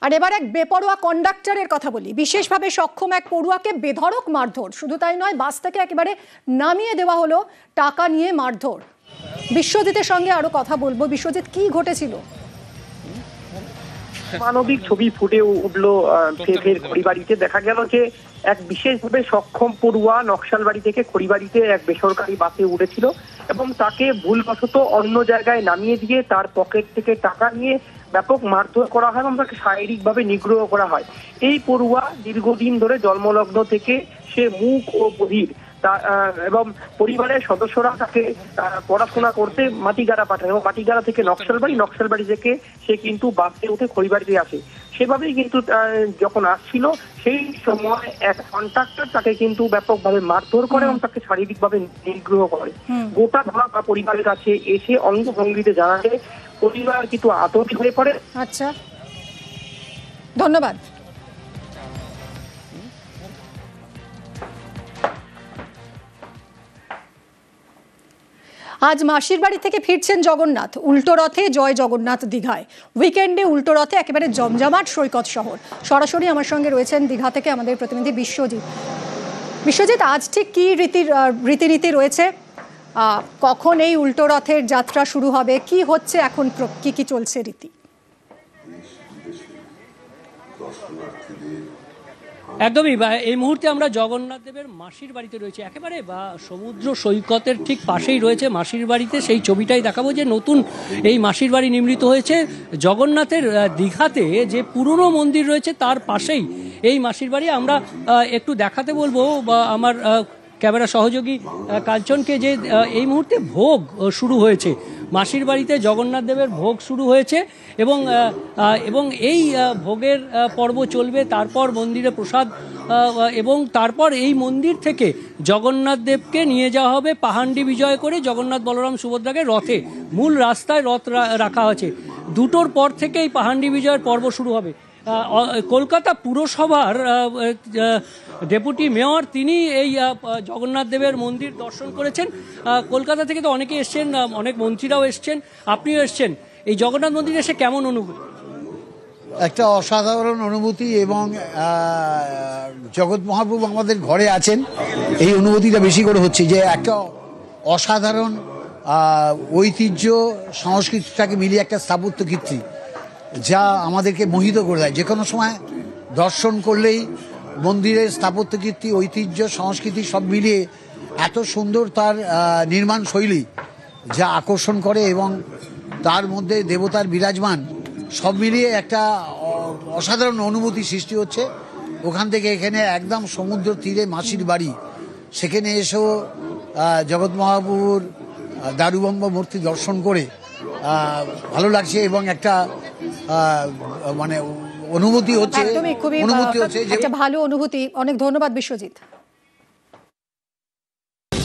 আর এবার এক বেপরোয়া কন্ডাক্টরের কথা বলি। বিশেষভাবে সক্ষম এক পড়ুয়াকে বেধড়ক মারধর, শুধু তাই নয়, বাস থেকে একেবারে নামিয়ে দেওয়া হলো, টাকা নিয়ে মারধর। বিশ্বজিতের সঙ্গে আরো কথা বলবো। বিশ্বজিৎ, কি ঘটেছিল? মানবিক ছবি ফুটে উঠলো ফের খড়িবাড়িতে। দেখা গেল যে এক বিশেষভাবে সক্ষম পড়ুয়া নকশালবাড়ি থেকে খড়িবাড়িতে এক বেসরকারি বাসে উঠেছিল এবং তাকে ভুলবশত অন্য জায়গায় নামিয়ে দিয়ে তার পকেট থেকে টাকা নিয়ে ব্যাপক মারধর করা হয় এবং তাকে শারীরিকভাবে নিগ্রহ করা হয়। এই পড়ুয়া দীর্ঘদিন ধরে জন্মলগ্ন থেকে সে মূক ও বধির, এবং পরিবারের সদস্যরা তাকে পড়াশোনা করতে মাটিগাড়া পাঠায় এবং মাটিগাড়া থেকে নকশালবাড়ি থেকে সে কিন্তু বাসে উঠে খড়িবাড়িতে আসে। সেভাবেই কিন্তু যখন আসছিল সেই সময় এক কন্ট্রাক্টর তাকে কিন্তু ব্যাপকভাবে মারধর করে এবং তাকে শারীরিকভাবে নিগ্রহ করে। গোটা ধরা পরিবারের কাছে এসে অঙ্গভঙ্গিতে জানালে পরিবার কিন্তু আতঙ্কিত হয়ে পড়ে। আচ্ছা, ধন্যবাদ। আজ মাসির বাড়ি থেকে ফিরছেন জগন্নাথ। উল্টো রথে জয় জগন্নাথ দীঘায়। উইকেন্ডে উল্টো রথে একেবারে জমজমাট সৈকত শহর। সরাসরি আমার সঙ্গে রয়েছেন দীঘা থেকে আমাদের প্রতিনিধি বিশ্বজিৎ। বিশ্বজিৎ, আজ ঠিক কি রীতিনীতি রয়েছে? কখন এই উল্টো রথের যাত্রা শুরু হবে? কি হচ্ছে এখন, কি চলছে রীতি? একদমই, এই মুহূর্তে আমরা জগন্নাথ দেবের মাসির বাড়িতে রয়েছে, একেবারে সমুদ্র সৈকতের ঠিক পাশেই রয়েছে মাসির বাড়িতে। সেই ছবিটাই দেখাবো যে নতুন এই মাসির বাড়ি নির্মিত হয়েছে জগন্নাথের দীঘাতে যে পুরনো মন্দির রয়েছে তার পাশেই এই মাসির বাড়ি। আমরা একটু দেখাতে বলবো বা আমার ক্যামেরা সহযোগী কাঞ্চনকে যে এই মুহূর্তে ভোগ শুরু হয়েছে মাসির বাড়িতে, জগন্নাথ দেবের ভোগ শুরু হয়েছে এবং এই ভোগের পর্ব চলবে। তারপর মন্দিরে প্রসাদ এবং তারপর এই মন্দির থেকে জগন্নাথ দেবকে নিয়ে যাওয়া হবে পাহান্ডি বিজয় করে জগন্নাথ বলরাম সুভদ্রাকে রথে, মূল রাস্তায় রথ রাখা আছে। দুটোর পর থেকে এই পাহান্ডি বিজয়ের পর্ব শুরু হবে। কলকাতা পুরসভার ডেপুটি মেয়র তিনি এই জগন্নাথ দেবের মন্দির দর্শন করেছেন। কলকাতা থেকে তো অনেকে এসছেন, অনেক মন্ত্রীরাও এসছেন, আপনিও এসছেন। এই জগন্নাথ মন্দিরে এসে কেমন অনুভূতি? একটা অসাধারণ অনুভূতি, এবং জগৎ মহাপ্রভু আমাদের ঘরে আছেন এই অনুভূতিটা বেশি করে হচ্ছে, যে একটা অসাধারণ ঐতিহ্য সংস্কৃতিটাকে মিলিয়ে একটা স্থাপত্য কীর্তি যা আমাদেরকে মোহিত করে দেয়। যে কোনো সময় দর্শন করলেই মন্দিরের স্থাপত্য কীর্তি, ঐতিহ্য, সংস্কৃতি সব মিলিয়ে এত সুন্দর তার নির্মাণ শৈলী যা আকর্ষণ করে, এবং তার মধ্যে দেবতার বিরাজমান, সব মিলিয়ে একটা অসাধারণ অনুভূতি সৃষ্টি হচ্ছে। ওখান থেকে এখানে একদম সমুদ্র তীরে মাসির বাড়ি, সেখানে এসেও জগৎ মহাপ্রভুর দারুবম্ব মূর্তি দর্শন করে ভালো লাগছে, এবং একটা মানে অনুভূতি হচ্ছে, একটা ভালো অনুভূতি। অনেক ধন্যবাদ বিশ্বজিৎ।